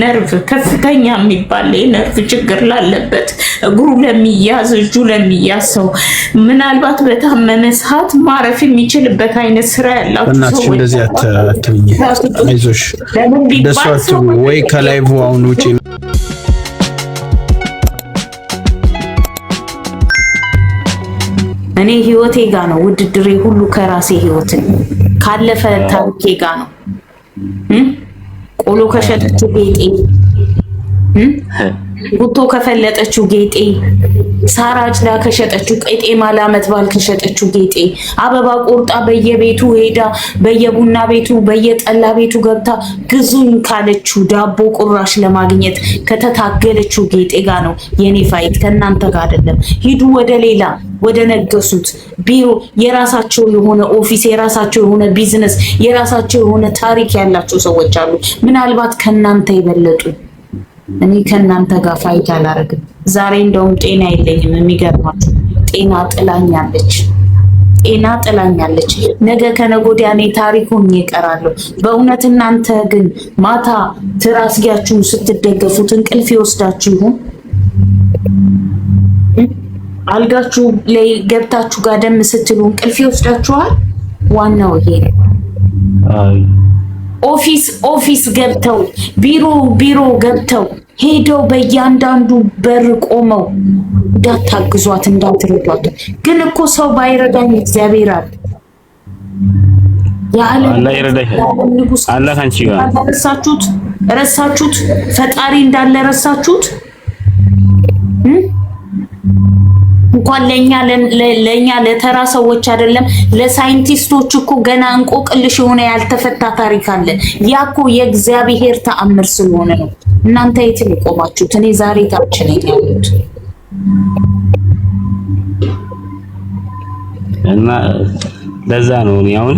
ነርቭ ከፍተኛ የሚባል የነርቭ ችግር ላለበት እግሩ ለሚያዝ እጁ ለሚያዝ ሰው ምናልባት በታመመ ሰዓት ማረፍ የሚችልበት አይነት ስራ ያላችሁ እናትሽ እንደዚህ አትብኝ፣ አይዞሽ እንደሱ አትቡ ወይ ከላይቭ አሁን ውጪ እኔ ህይወቴ ጋር ነው ውድድሬ ሁሉ ከራሴ ህይወት ካለፈ ታሪኬ ጋር ነው። ቆሎ ከሸጠችው ጌጤ፣ ጉቶ ከፈለጠችው ጌጤ፣ ሳር አጭዳ ከሸጠችው ቄጤማ ለዓመት በዓል ከሸጠችው ጌጤ፣ አበባ ቆርጣ በየቤቱ ሄዳ በየቡና ቤቱ በየጠላ ቤቱ ገብታ ግዙኝ ካለችው ዳቦ ቁራሽ ለማግኘት ከተታገለችው ጌጤ ጋር ነው የኔ ፋይት፣ ከእናንተ ጋር አይደለም። ሂዱ ወደ ሌላ ወደ ነገሱት ቢሮ፣ የራሳቸው የሆነ ኦፊስ፣ የራሳቸው የሆነ ቢዝነስ፣ የራሳቸው የሆነ ታሪክ ያላቸው ሰዎች አሉ፣ ምናልባት ከናንተ ይበለጡ። እኔ ከናንተ ጋር ፋይት አላረግም። ዛሬ እንደውም ጤና የለኝም። የሚገርማችሁ ጤና ጥላኛለች፣ ጤና ጥላኛለች። ነገ ከነገ ወዲያ እኔ ታሪኩን እቀራለሁ። በእውነት እናንተ ግን ማታ ትራስጊያችሁን ስትደገፉት እንቅልፍ ይወስዳችሁ ይሆን? አልጋችሁ ላይ ገብታችሁ ጋደም ስትሉ እንቅልፍ ይወስዳችኋል? ዋናው ይሄ ኦፊስ ገብተው ቢሮ ገብተው ሄደው በእያንዳንዱ በር ቆመው እንዳታግዟት እንዳትረዷት። ግን እኮ ሰው ባይረዳኝ እግዚአብሔር አለ። አላህ ይረዳሽ። አላህ ካንቺ ጋር ረሳችሁት? ፈጣሪ እንዳለ ረሳችሁት? እንኳን ለኛ ለተራ ሰዎች አይደለም ለሳይንቲስቶች እኮ ገና እንቆቅልሽ የሆነ ያልተፈታ ታሪክ አለ። ያኮ የእግዚአብሔር ተአምር ስለሆነ ነው። እናንተ የት ቆማችሁት? እኔ ዛሬ ታች ነኝ ያሉት እና ለዛ ነው እኔ አሁን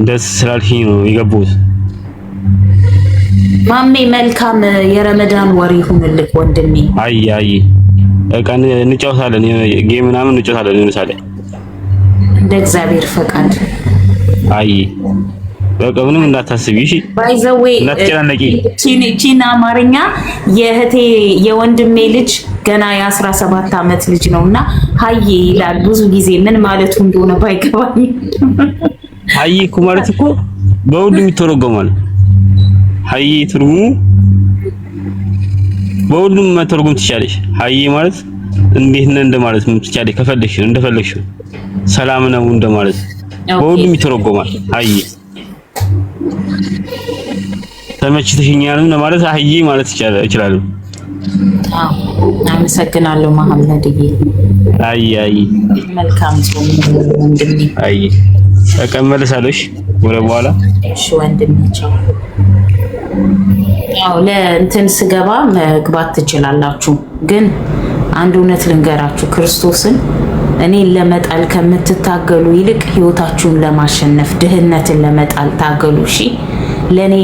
ደስ ስላልሽኝ ነው የገቡት። ማሜ መልካም የረመዳን ወር ይሁንልክ ወንድሜ። አይ ቀን እንጫወታለን፣ ጌም ምናምን እንጫወታለን እንሳለን እንደ እግዚአብሔር ፈቃድ። አይ በቃ ምንም እንዳታስቢ እሺ። ባይዘዌ እንዳትጨናነቂ። ቺና አማርኛ የእህቴ የወንድሜ ልጅ ገና የ17 ዓመት ልጅ ነውና ሀይ ይላል ብዙ ጊዜ። ምን ማለቱ እንደሆነ ባይገባኝ ሀይ እኮ ማለት እኮ በሁሉም ይተረጎማል። ሀይ ትርጉሙ በሁሉም መተርጎም ትችላለሽ። ሀይ ማለት እንዴት ነው እንደማለት ምን ትችላለሽ። ከፈለግሽ እንደፈለግሽ ሰላም ነው እንደማለት በሁሉም ይተረጎማል። ሀይ ተመችተሽኛል ማለት ሀይ ማለት ይችላል። አመሰግናለሁ መሐመድዬ። አይ መልካም ጾም ወንድሜ። አይ ተቀመለሳለሽ ወደ በኋላ እሺ ወንድሜ ቻው። ያው ለእንትን ስገባ መግባት ትችላላችሁ፣ ግን አንድ እውነት ልንገራችሁ፣ ክርስቶስን እኔን ለመጣል ከምትታገሉ ይልቅ ህይወታችሁን ለማሸነፍ ድህነትን ለመጣል ታገሉ። እሺ ለኔ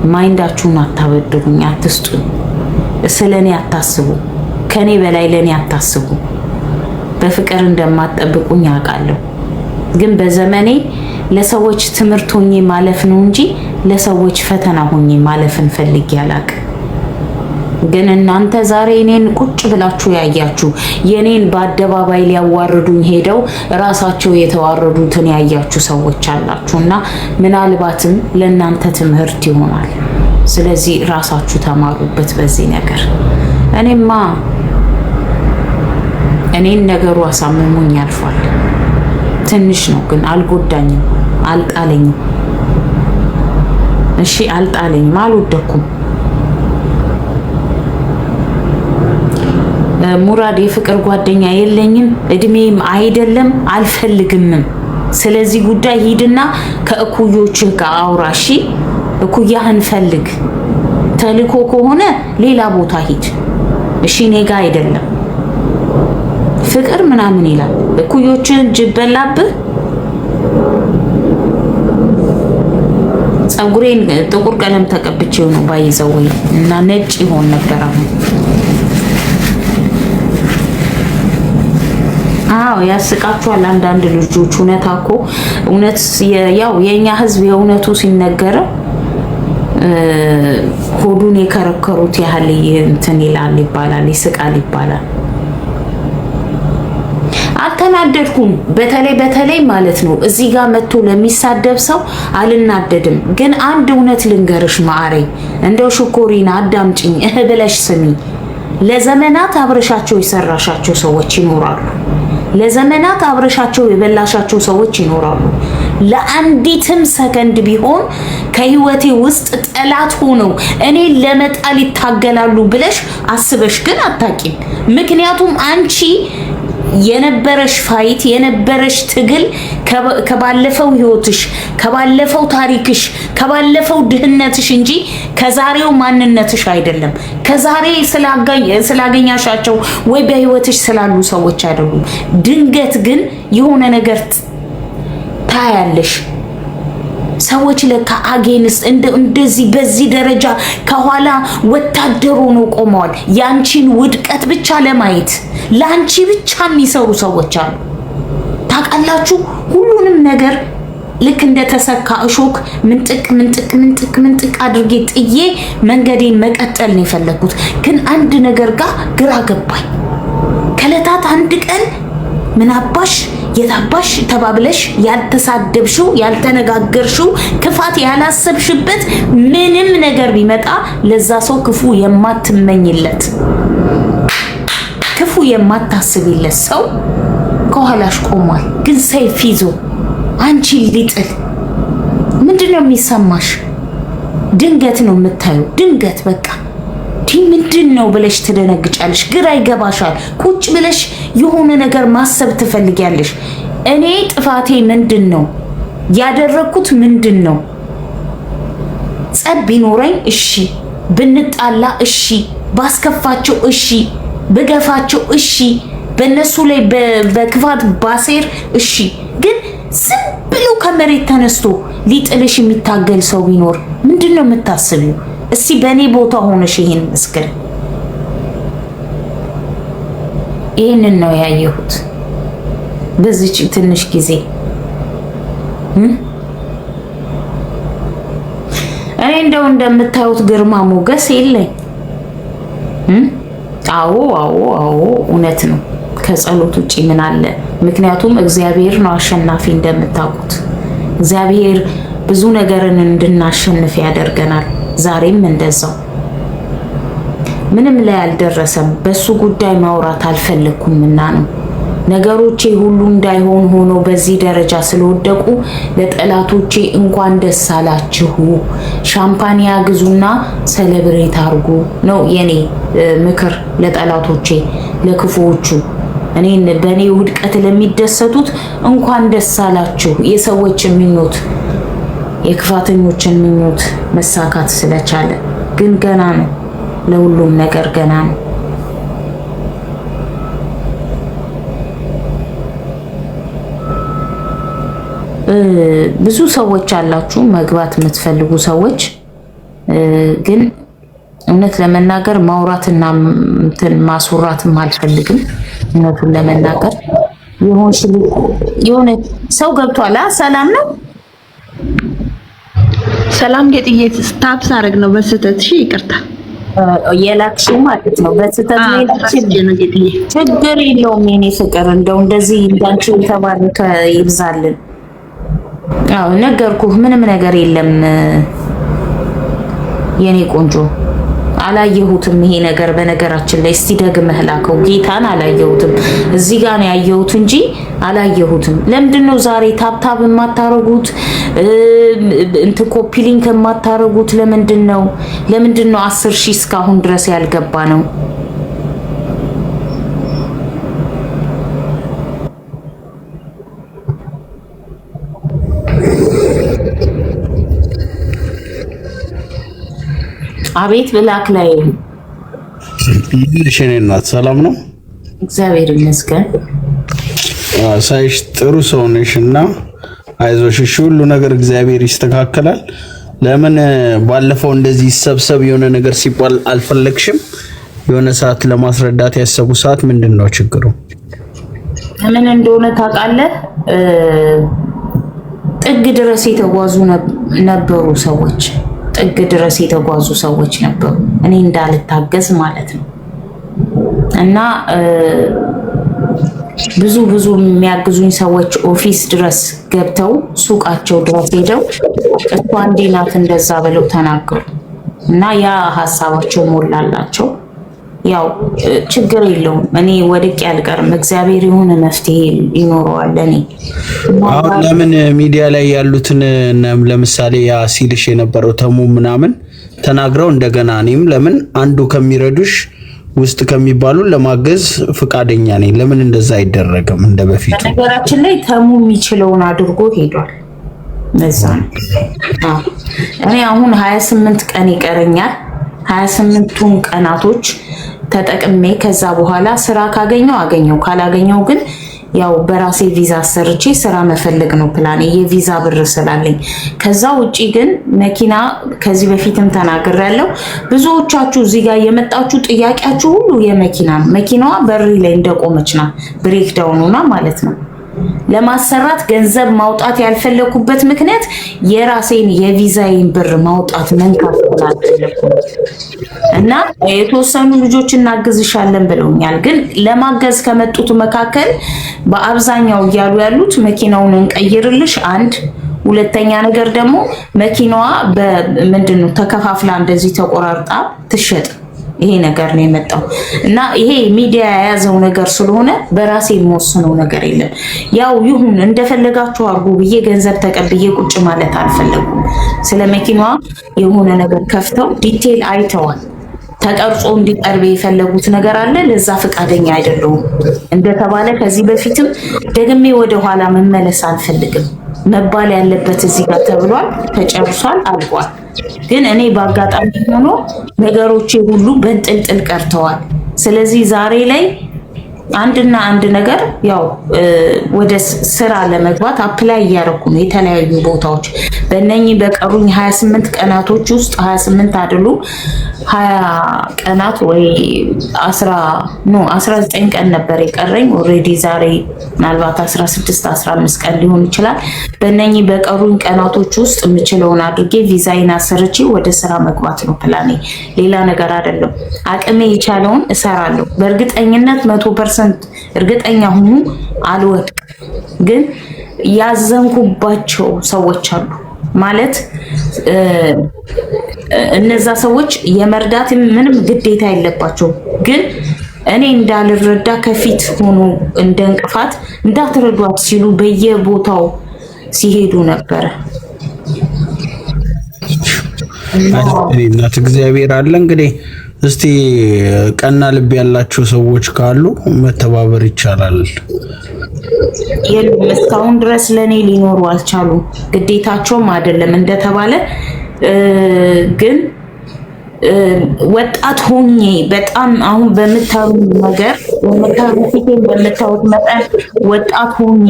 ማይንዳችሁን አታበድሩኝ፣ አትስጡኝ። ስለኔ አታስቡ፣ ከኔ በላይ ለኔ አታስቡ። በፍቅር እንደማትጠብቁኝ አውቃለሁ፣ ግን በዘመኔ ለሰዎች ትምህርት ሆኜ ማለፍ ነው እንጂ ለሰዎች ፈተና ሆኜ ማለፍን ፈልጌ አላውቅም። ግን እናንተ ዛሬ እኔን ቁጭ ብላችሁ ያያችሁ የኔን በአደባባይ ሊያዋርዱኝ ሄደው ራሳቸው የተዋረዱትን ያያችሁ ሰዎች አላችሁና ምናልባትም ለእናንተ ትምህርት ይሆናል። ስለዚህ ራሳችሁ ተማሩበት በዚህ ነገር። እኔን ነገሩ አሳምሞኝ አልፏል። ትንሽ ነው ግን አልጎዳኝም፣ አልጣለኝም። እሺ አልጣለኝም፣ አልወደኩም። ሙራድ የፍቅር ጓደኛ የለኝም፣ እድሜም አይደለም፣ አልፈልግምም። ስለዚህ ጉዳይ ሂድና ከእኩዮችህ ጋር አውራ። እሺ እኩያህን ፈልግ። ተልኮ ከሆነ ሌላ ቦታ ሂድ። እሺ እኔ ጋ አይደለም። ፍቅር ምናምን ይላል። እኩዮችን ጅብ በላብህ። ፀጉሬን ጥቁር ቀለም ተቀብቼው ነው ባይዘው እና ነጭ ይሆን ነበር። አዎ ያስቃችኋል አንዳንድ ልጆች። እውነት እኮ እውነት ያው የኛ ህዝብ የእውነቱ ሲነገር ሆዱን የከረከሩት ያህል እንትን ይላል ይባላል፣ ይስቃል ይባላል። አልተናደድኩም። በተለይ ማለት ነው እዚህ ጋር መጥቶ ለሚሳደብ ሰው አልናደድም። ግን አንድ እውነት ልንገርሽ ማዕሬ፣ እንደው ሽኮሪና አዳምጪኝ ብለሽ ስሚ። ለዘመናት አብረሻቸው የሰራሻቸው ሰዎች ይኖራሉ። ለዘመናት አብረሻቸው የበላሻቸው ሰዎች ይኖራሉ። ለአንዲትም ሰከንድ ቢሆን ከህይወቴ ውስጥ ጠላት ሆነው እኔ ለመጣል ይታገላሉ ብለሽ አስበሽ ግን አታቂም። ምክንያቱም አንቺ የነበረሽ ፋይት የነበረሽ ትግል ከባለፈው ህይወትሽ፣ ከባለፈው ታሪክሽ፣ ከባለፈው ድህነትሽ እንጂ ከዛሬው ማንነትሽ አይደለም። ከዛሬ ስላገኛሻቸው ወይ በህይወትሽ ስላሉ ሰዎች አይደሉም። ድንገት ግን የሆነ ነገር ታያለሽ። ሰዎች ለካ አጌንስት እንደዚህ በዚህ ደረጃ ከኋላ ወታደር ሆነው ቆመዋል። ያንቺን ውድቀት ብቻ ለማየት ላንቺ ብቻ የሚሰሩ ሰዎች አሉ። ታውቃላችሁ፣ ሁሉንም ነገር ልክ እንደተሰካ እሾክ ምንጥቅ አድርጌ ጥዬ መንገዴን መቀጠል ነው የፈለኩት። ግን አንድ ነገር ጋር ግራ ገባኝ። ከለታት አንድ ቀን ምን አባሽ የታባሽ ተባብለሽ ያልተሳደብሽው ያልተነጋገርሽው ክፋት ያላሰብሽበት ምንም ነገር ቢመጣ ለዛ ሰው ክፉ የማትመኝለት ክፉ የማታስቢለት ሰው ከኋላሽ ቆሟል። ግን ሰይፍ ይዞ አንቺ ሊጥል ምንድነው የሚሰማሽ? ድንገት ነው የምታዩ። ድንገት በቃ ምንድነው ብለሽ ትደነግጫለሽ። ግራ ይገባሻል። ቁጭ ብለሽ የሆነ ነገር ማሰብ ትፈልጊያለሽ። እኔ ጥፋቴ ምንድነው? ያደረኩት ምንድነው? ጸብ ቢኖረኝ እሺ፣ ብንጣላ እሺ፣ ባስከፋቸው እሺ፣ ብገፋቸው እሺ፣ በእነሱ ላይ በክፋት ባሴር እሺ። ግን ዝም ብሎ ከመሬት ተነስቶ ሊጥልሽ የሚታገል ሰው ቢኖር ምንድነው የምታስቢው? እስቲ በእኔ ቦታ ሆነሽ ይሄን መስከረ። ይሄንን ነው ያየሁት በዚህ ትንሽ ጊዜ። እኔ እንደው እንደምታዩት ግርማ ሞገስ የለኝ። አዎ እውነት ነው። ከጸሎት ውጪ ምን አለ? ምክንያቱም እግዚአብሔር ነው አሸናፊ። እንደምታውቁት እግዚአብሔር ብዙ ነገርን እንድናሸንፍ ያደርገናል። ዛሬም እንደዛው ምንም ላይ አልደረሰም። በሱ ጉዳይ ማውራት አልፈለኩምና ነው። ነገሮቼ ሁሉ እንዳይሆን ሆኖ በዚህ ደረጃ ስለወደቁ ለጠላቶቼ እንኳን ደስ አላችሁ፣ ሻምፓኒያ ግዙና ሴሌብሬት አርጉ ነው የኔ ምክር ለጠላቶቼ፣ ለክፉዎቹ። እኔን በኔ ውድቀት ለሚደሰቱት እንኳን ደስ አላችሁ። የሰዎች ምኞት የክፋተኞችን ምኞት መሳካት ስለቻለ ግን ገና ነው። ለሁሉም ነገር ገና ነው። ብዙ ሰዎች አላችሁ መግባት የምትፈልጉ ሰዎች፣ ግን እውነት ለመናገር ማውራትና እንትን ማስወራትም አልፈልግም። እውነቱን ለመናገር የሆነ ሰው ገብቷል። ሰላም ነው። ሰላም ጌጥዬ፣ ታፕ ሳረግ ነው በስተት። እሺ ይቅርታ። የላክሽው ማለት ነው በስተት ነው ጌጥዬ። ችግር የለውም የኔ ፍቅር፣ እንደው እንደዚህ እንዳንቺ የተባረከ ይብዛልን። አዎ ነገርኩህ፣ ምንም ነገር የለም የኔ ቆንጆ። አላየሁትም ይሄ ነገር በነገራችን ላይ። እስቲ ደግመህ ላከው። ጌታን አላየሁትም፣ እዚህ ጋር ነው ያየሁት እንጂ አላየሁትም። ለምንድነው ዛሬ ታብታብ የማታረጉት? ኮፒ ሊንክ የማታረጉት ለምንድነው? 10,000 እስካሁን ድረስ ያልገባ ነው? አቤት ብላክ ላይ እሺ፣ እናት ሰላም ነው? እግዚአብሔር ይመስገን። ሳይሽ ጥሩ ሰው ነሽና አይዞሽ፣ እሺ፣ ሁሉ ነገር እግዚአብሔር ይስተካከላል። ለምን ባለፈው እንደዚህ ሰብሰብ የሆነ ነገር ሲባል አልፈለግሽም? የሆነ ሰዓት ለማስረዳት ያሰቡ ሰዓት ምንድነው ችግሩ? ምን እንደሆነ ታውቃለህ? ጥግ ድረስ የተጓዙ ነበሩ ሰዎች። ጥግ ድረስ የተጓዙ ሰዎች ነበሩ፣ እኔ እንዳልታገዝ ማለት ነው። እና ብዙ የሚያግዙኝ ሰዎች ኦፊስ ድረስ ገብተው ሱቃቸው ድረስ ሄደው እሷ እንዴ ናት እንደዛ ብለው ተናገሩ። እና ያ ሀሳባቸው ሞላላቸው። ያው ችግር የለውም፣ እኔ ወድቄ አልቀርም፣ እግዚአብሔር የሆነ መፍትሄ ይኖረዋል። እኔ አሁን ለምን ሚዲያ ላይ ያሉትን ለምሳሌ ያ ሲልሽ የነበረው ተሙ ምናምን ተናግረው እንደገና እኔም ለምን አንዱ ከሚረዱሽ ውስጥ ከሚባሉ ለማገዝ ፍቃደኛ ነኝ፣ ለምን እንደዛ አይደረግም እንደ በፊቱ? ነገራችን ላይ ተሙ የሚችለውን አድርጎ ሄዷል። መዛ እኔ አሁን 28 ቀን ይቀረኛል። 28ቱን ቀናቶች ተጠቅሜ ከዛ በኋላ ስራ ካገኘው ካላገኘው ግን ያው በራሴ ቪዛ ሰርቼ ስራ መፈለግ ነው ፕላኔ፣ የቪዛ ብር ስላለኝ። ከዛ ውጪ ግን መኪና ከዚህ በፊትም ተናግሬያለሁ። ብዙዎቻችሁ እዚህ ጋር የመጣችሁ ጥያቄያችሁ ሁሉ የመኪና ነው። መኪናዋ በሪ ላይ እንደቆመች ናት፣ ብሬክ ዳውኑና ማለት ነው። ለማሰራት ገንዘብ ማውጣት ያልፈለኩበት ምክንያት የራሴን የቪዛዬን ብር ማውጣት መንካት ስላልፈለኩ እና የተወሰኑ ልጆች እናግዝሻለን ብለውኛል። ግን ለማገዝ ከመጡት መካከል በአብዛኛው እያሉ ያሉት መኪናውን እንቀይርልሽ፣ አንድ ሁለተኛ ነገር ደግሞ መኪናዋ በምንድነው ተከፋፍላ እንደዚህ ተቆራርጣ ትሸጥ። ይሄ ነገር ነው የመጣው እና ይሄ ሚዲያ የያዘው ነገር ስለሆነ በራሴ የምወስነው ነገር የለም። ያው ይሁን እንደፈለጋችሁ አርጉ ብዬ ገንዘብ ተቀብዬ ቁጭ ማለት አልፈለኩም። ስለ መኪናዋ የሆነ ነገር ከፍተው ዲቴል አይተዋል። ተቀርጾ እንዲቀርብ የፈለጉት ነገር አለ። ለዛ ፈቃደኛ አይደለሁም። እንደተባለ ከዚህ በፊትም ደግሜ ወደ ኋላ መመለስ አልፈልግም። መባል ያለበት እዚህ ጋር ተብሏል፣ ተጨርሷል፣ አልቋል። ግን እኔ በአጋጣሚ ሆኖ ነገሮቼ ሁሉ በእንጥልጥል ቀርተዋል። ስለዚህ ዛሬ ላይ አንድና አንድ ነገር ያው ወደ ስራ ለመግባት አፕላይ እያደረኩ ነው የተለያዩ ቦታዎች። በእነኚህ በቀሩኝ 28 ቀናቶች ውስጥ 28 አይደሉ 20 ቀናት ወይ 19 ቀን ነበር የቀረኝ። ኦልሬዲ ዛሬ ምናልባት 16 15 ቀን ሊሆን ይችላል። በእነኚህ በቀሩኝ ቀናቶች ውስጥ የምችለውን አድርጌ ቪዛዬን አሰርቼ ወደ ስራ መግባት ነው ፕላኔ፣ ሌላ ነገር አይደለም። አቅሜ የቻለውን እሰራለሁ። በእርግጠኝነት 100% እርግጠኛ ሁኑ አልወድቅ። ግን ያዘንኩባቸው ሰዎች አሉ ማለት እነዛ ሰዎች የመርዳት ምንም ግዴታ የለባቸው። ግን እኔ እንዳልረዳ ከፊት ሆኖ እንደ እንቅፋት እንዳትረዷት ሲሉ በየቦታው ሲሄዱ ነበረ። እናት እግዚአብሔር አለ እንግዲህ። እስቲ ቀና ልብ ያላችሁ ሰዎች ካሉ መተባበር ይቻላል። እስካሁን ድረስ ለኔ ሊኖሩ አልቻሉ። ግዴታቸውም አይደለም እንደተባለ። ግን ወጣት ሆኜ በጣም አሁን በምታዩት ነገር ፊቴን በምታዩት መጠን ወጣት ሆኜ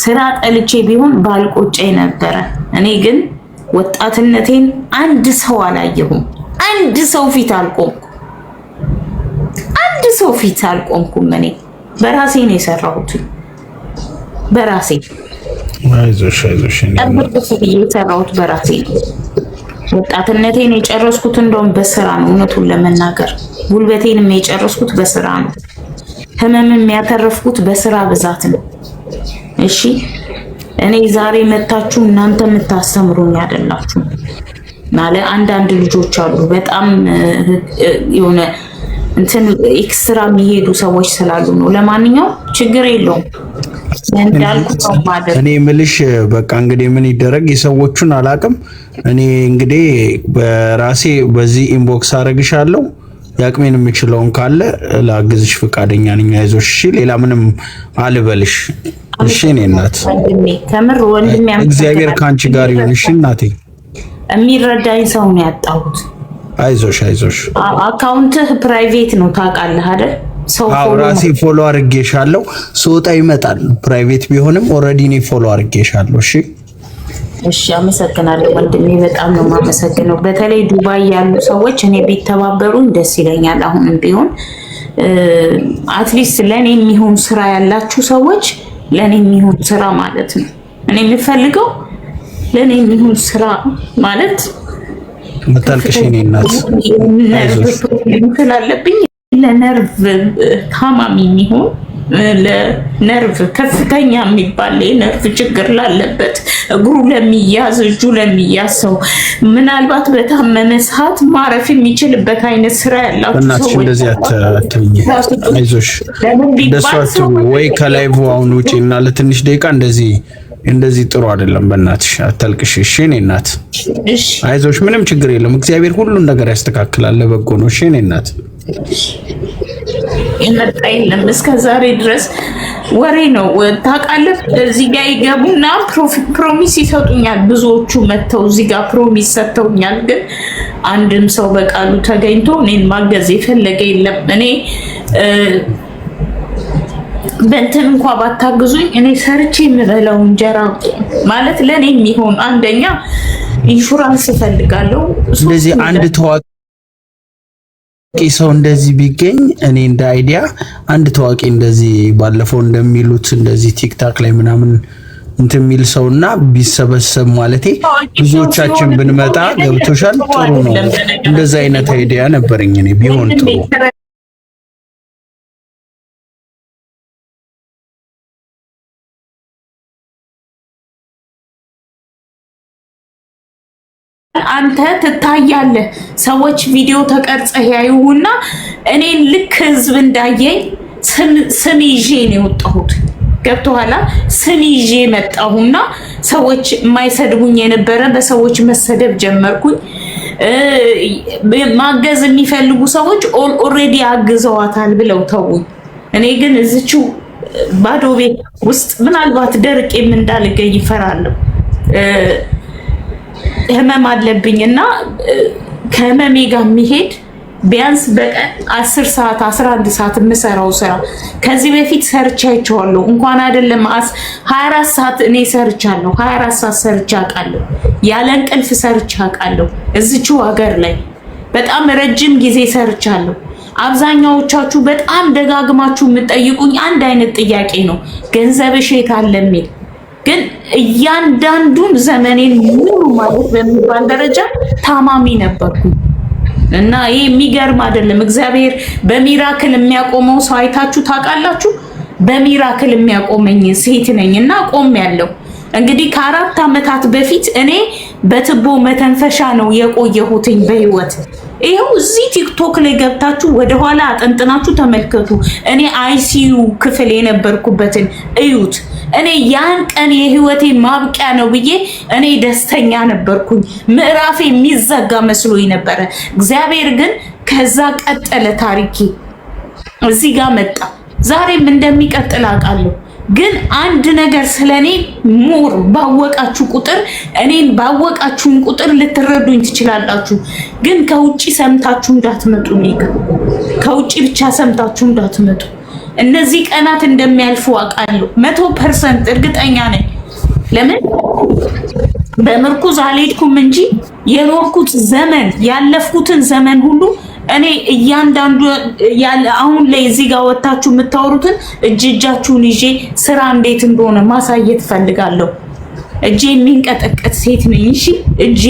ስራ ጠልቼ ቢሆን ባልቆጨኝ ነበረ። እኔ ግን ወጣትነቴን አንድ ሰው አላየሁም። አንድ ሰው ፊት አልቆምኩም። እኔ በራሴ ነው የሰራሁት። በራሴ አይዞሽ የሰራሁት በራሴ ነው። ወጣትነቴን የጨረስኩት እንደውም በስራ ነው። እውነቱን ለመናገር ጉልበቴንም የጨረስኩት በስራ ነው። ህመምም ያተረፍኩት በስራ ብዛት ነው። እሺ እኔ ዛሬ መታችሁ እናንተ የምታስተምሩኝ አይደላችሁ። ማለት አንዳንድ ልጆች አሉ በጣም የሆነ እንትን ኤክስትራ የሚሄዱ ሰዎች ስላሉ ነው። ለማንኛውም ችግር የለውም እንዳልኩት ማለት እኔ ምልሽ በቃ እንግዲህ ምን ይደረግ፣ የሰዎቹን አላቅም። እኔ እንግዲህ በራሴ በዚህ ኢንቦክስ አረግሻለሁ። ያቅሜን የምችለውን ካለ ላግዝሽ ፈቃደኛ ነኝ። አይዞሽ። እሺ ሌላ ምንም አልበልሽ። እሺ እኔ እናት ከምር ወንድሜ እግዚአብሔር ካንቺ ጋር ይሁን። እሺ እናቴ የሚረዳኝ ሰው ነው ያጣሁት። አይዞሽ። አካውንትህ ፕራይቬት ነው ታውቃለህ አይደል? ሰው ራሴ ፎሎ አድርጌሻለሁ። ስወጣ ይመጣል። ፕራይቬት ቢሆንም ኦልሬዲ እኔ ፎሎ አድርጌሻለሁ። እሺ አመሰግናለሁ ወንድሜ፣ በጣም ነው የማመሰግነው። በተለይ ዱባይ ያሉ ሰዎች እኔ ቢተባበሩኝ ደስ ይለኛል። አሁንም ቢሆን አትሊስት ለኔ የሚሆን ስራ ያላችሁ ሰዎች ለኔ የሚሆን ስራ ማለት ነው። እኔ የምፈልገው ለኔ የሚሆን ስራ ማለት መታልቅሽ የኔ እናት አይዞሽ ስላለብኝ ለነርቭ ታማሚ የሚሆን ለነርቭ ከፍተኛ የሚባል የነርቭ ችግር ላለበት እግሩ ለሚያዝ እጁ ለሚያዝ ሰው ምናልባት በታመመ ሰዓት ማረፍ የሚችልበት አይነት ስራ ያላችሁ እናትሽ እንደዚህ አትሁኝ። አይዞሽ ደሷት ወይ ከላይቭ አሁን ውጪና ለትንሽ ደቂቃ እንደዚህ ጥሩ አይደለም። በእናትሽ አታልቅሽ እሺ የኔ እናት። አይዞሽ ምንም ችግር የለም። እግዚአብሔር ሁሉን ነገር ያስተካክላል። ለበጎ ነው እሺ የኔ እናት። የመጣ የለም እስከ ዛሬ ድረስ ወሬ ነው ታውቃለህ። እዚህ ጋር ይገቡና ፕሮሚስ ይሰጡኛል። ብዙዎቹ መተው እዚህ ጋር ፕሮሚስ ሰጥተውኛል። ግን አንድም ሰው በቃሉ ተገኝቶ እኔን ማገዝ የፈለገ የለም። እኔ በእንትን እንኳን ባታግዙኝ እኔ ሰርቼ የምበላው እንጀራ ማለት ለኔ የሚሆን አንደኛ ኢንሹራንስ እፈልጋለሁ። ስለዚህ አንድ ታዋቂ ሰው እንደዚህ ቢገኝ እኔ እንደ አይዲያ አንድ ታዋቂ እንደዚህ ባለፈው እንደሚሉት እንደዚህ ቲክታክ ላይ ምናምን እንትን የሚል ሰውና ቢሰበሰብ ማለቴ ብዙዎቻችን ብንመጣ ገብቶሻል። ጥሩ ነው። እንደዛ አይነት አይዲያ ነበርኝ እኔ ቢሆን ጥሩ። አንተ ትታያለህ። ሰዎች ቪዲዮ ተቀርጸህ ያዩና እኔን ልክ ህዝብ እንዳየኝ ስም ይዤ ነው የወጣሁት። ገብቶሃል? ስም ይዤ መጣሁና ሰዎች የማይሰድቡኝ የነበረ በሰዎች መሰደብ ጀመርኩኝ። ማገዝ የሚፈልጉ ሰዎች ኦልሬዲ አግዘዋታል ብለው ተውኝ። እኔ ግን እዚችው ባዶ ቤት ውስጥ ምናልባት ደርቄም እንዳልገኝ ይፈራለሁ። ህመም አለብኝና ከህመሜ ጋር የሚሄድ ቢያንስ በቀን 10 ሰዓት 11 ሰዓት የምሰራው ስራ ከዚህ በፊት ሰርቻለሁ። እንኳን አይደለም 24 ሰዓት እኔ ሰርቻለሁ። 24 ሰዓት ሰርቻ አውቃለሁ። ያለ እንቅልፍ ሰርቻ አውቃለሁ። እዚችው ሀገር ላይ በጣም ረጅም ጊዜ ሰርቻለሁ። አብዛኛዎቻችሁ በጣም ደጋግማችሁ የምትጠይቁኝ አንድ አይነት ጥያቄ ነው፣ ገንዘብሽ የት አለ የሚል። ግን እያንዳንዱን ዘመኔን ሙሉ ማለት በሚባል ደረጃ ታማሚ ነበርኩ እና ይሄ የሚገርም አይደለም። እግዚአብሔር በሚራክል የሚያቆመው ሰው አይታችሁ ታውቃላችሁ? በሚራክል የሚያቆመኝ ሴት ነኝና ቆሜያለሁ። እንግዲህ ከ4 ዓመታት በፊት እኔ በትቦ መተንፈሻ ነው የቆየሁትኝ በህይወት። ይሄው እዚህ ቲክቶክ ላይ ገብታችሁ ወደኋላ አጥንጥናችሁ ተመልከቱ። እኔ አይሲዩ ክፍል የነበርኩበትን እዩት። እኔ ያን ቀን የህይወቴ ማብቂያ ነው ብዬ እኔ ደስተኛ ነበርኩኝ። ምዕራፌ የሚዘጋ መስሎኝ ነበረ። እግዚአብሔር ግን ከዛ ቀጠለ ታሪኬ እዚህ ጋር መጣ። ዛሬም እንደሚቀጥል አውቃለሁ። ግን አንድ ነገር ስለኔ ሞር ባወቃችሁ ቁጥር እኔን ባወቃችሁን ቁጥር ልትረዱኝ ትችላላችሁ። ግን ከውጪ ሰምታችሁ እንዳትመጡ ከውጪ ብቻ ሰምታችሁ እንዳትመጡ። እነዚህ ቀናት እንደሚያልፉ አውቃለሁ። 100% እርግጠኛ ነኝ። ለምን በምርኩዝ አልሄድኩም እንጂ የኖርኩት ዘመን ያለፍኩትን ዘመን ሁሉ እኔ እያንዳንዱ አሁን ላይ እዚህ ጋር ወጣችሁ የምታወሩትን እጃችሁን ይዤ ስራ እንዴት እንደሆነ ማሳየት ፈልጋለሁ። እጄ የሚንቀጠቀጥ ሴት ነኝ። እሺ እጄ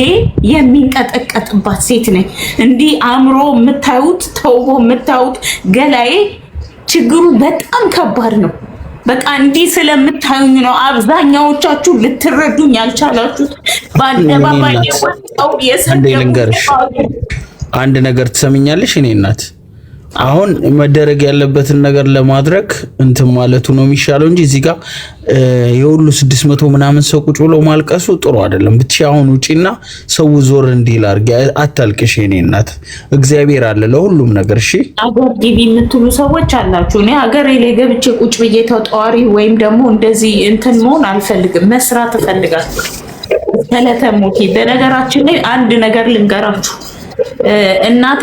የሚንቀጠቀጥባት ሴት ነኝ። እንዲህ አምሮ የምታዩት ተውቦ የምታዩት ገላዬ ችግሩ በጣም ከባድ ነው። በቃ እንዲህ ስለምታዩኝ ነው አብዛኛዎቻችሁ ልትረዱኝ ያልቻላችሁት። በአደባባይ ወጣው ልንገርሽ አንድ ነገር ትሰምኛለሽ እኔ እናት፣ አሁን መደረግ ያለበትን ነገር ለማድረግ እንትን ማለቱ ነው የሚሻለው እንጂ እዚህ ጋር የሁሉ 600 ምናምን ሰው ቁጭ ብሎ ማልቀሱ ጥሩ አይደለም። ብቻ አሁን ውጪና ሰው ዞር እንዲል አድርጊ። አታልቅሽ እኔ እናት፣ እግዚአብሔር አለ ለሁሉም ነገር። እሺ አገር ግቢ የምትሉ ሰዎች አላችሁ። እኔ ሀገሬ ላይ ገብቼ ቁጭ ብዬ ተጧሪ ወይም ደግሞ እንደዚህ እንትን መሆን አልፈልግም። መስራት እፈልጋለሁ። ተለተሞኪ በነገራችን ላይ አንድ ነገር ልንገራችሁ። እናቴ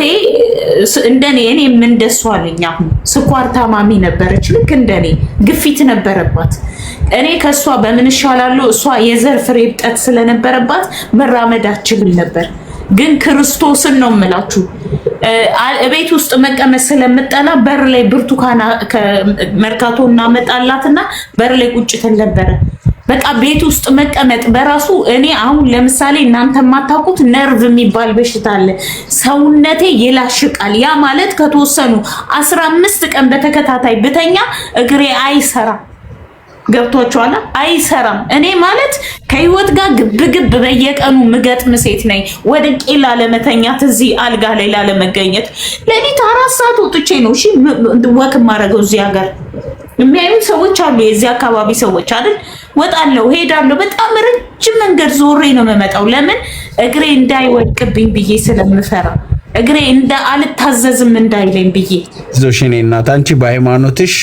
እንደኔ እኔም እንደሷ አለኝ። አሁን ስኳር ታማሚ ነበረች፣ ልክ እንደኔ ግፊት ነበረባት። እኔ ከሷ በምን እሻላለሁ? እሷ የዘር ፍሬ እብጠት ስለነበረባት መራመድ አትችልም ነበር። ግን ክርስቶስን ነው የምላችሁ ቤት ውስጥ መቀመጥ ስለምጠላ በር ላይ ብርቱካን ከመርካቶ እናመጣላትና በር ላይ ቁጭ ትል ነበረ። በቃ ቤት ውስጥ መቀመጥ በራሱ እኔ አሁን ለምሳሌ እናንተ የማታውቁት ነርቭ የሚባል በሽታ አለ። ሰውነቴ ይላሽቃል። ያ ማለት ከተወሰኑ 15 ቀን በተከታታይ ብተኛ እግሬ አይሰራም። ገብቷችኋል? አይሰራም። እኔ ማለት ከህይወት ጋር ግብግብ በየቀኑ ምገጥም ሴት ነኝ። ወድቄ ላለመተኛት እዚህ አልጋ ላይ ላለመገኘት ሌሊት 4 ሰዓት ወጥቼ ነው እሺ ወክ ማረገው። እዚህ ሀገር የሚያዩ ሰዎች አሉ፣ የዚህ አካባቢ ሰዎች አይደል? ወጣለሁ፣ ሄዳለሁ። በጣም ረጅም መንገድ ዞሬ ነው የምመጣው። ለምን? እግሬ እንዳይወድቅብኝ ብዬ ስለምፈራ፣ እግሬ አልታዘዝም እንዳይለኝ ብዬ። ዞሽኔ እናት አንቺ በሃይማኖትሽ